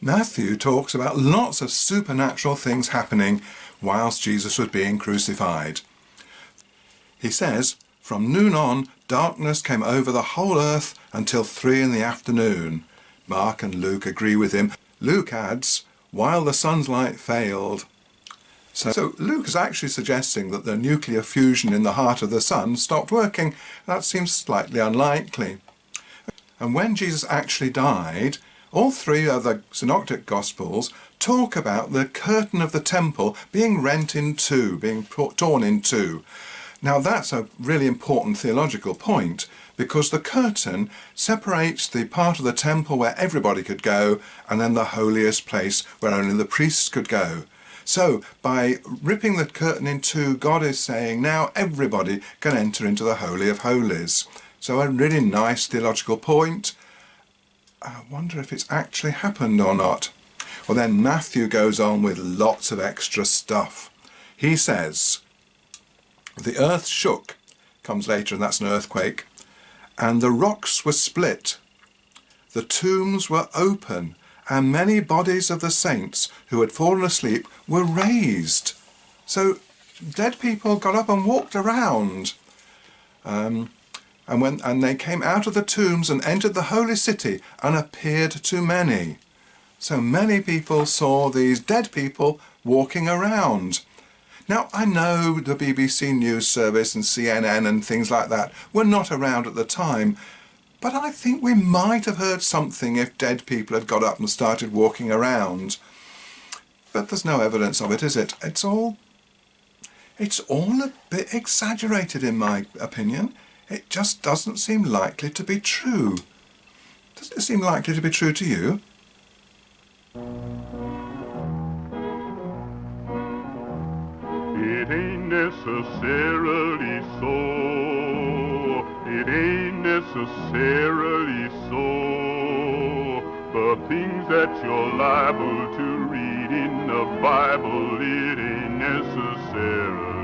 Matthew talks about lots of supernatural things happening whilst Jesus was being crucified. He says, "From noon on, darkness came over the whole earth until 3 in the afternoon." Mark and Luke agree with him. Luke adds, "while the sun's light failed." So Luke is actually suggesting that the nuclear fusion in the heart of the sun stopped working. That seems slightly unlikely. And when Jesus actually died, all 3 of the synoptic gospels talk about the curtain of the temple being rent in two, being torn in two. Now that's a really important theological point, because the curtain separates the part of the temple where everybody could go and then the holiest place where only the priests could go. So by ripping the curtain in two, God is saying now everybody can enter into the Holy of Holies. So a really nice theological point. I wonder if it's actually happened or not. Well, then Matthew goes on with lots of extra stuff. He says, "The earth shook," comes later, and that's an earthquake, "and the rocks were split. The tombs were open, and many bodies of the saints who had fallen asleep were raised." So dead people got up and walked around. And they came out of the tombs and entered the holy city and appeared to many. So many people saw these dead people walking around. Now, I know the BBC News Service and CNN and things like that were not around at the time, but I think we might have heard something if dead people had got up and started walking around. But there's no evidence of it, is it? It's all a bit exaggerated, in my opinion. It just doesn't seem likely to be true. Does it seem likely to be true to you? It ain't necessarily so. It ain't necessarily so. The things that you're liable to read in the Bible, it ain't necessarily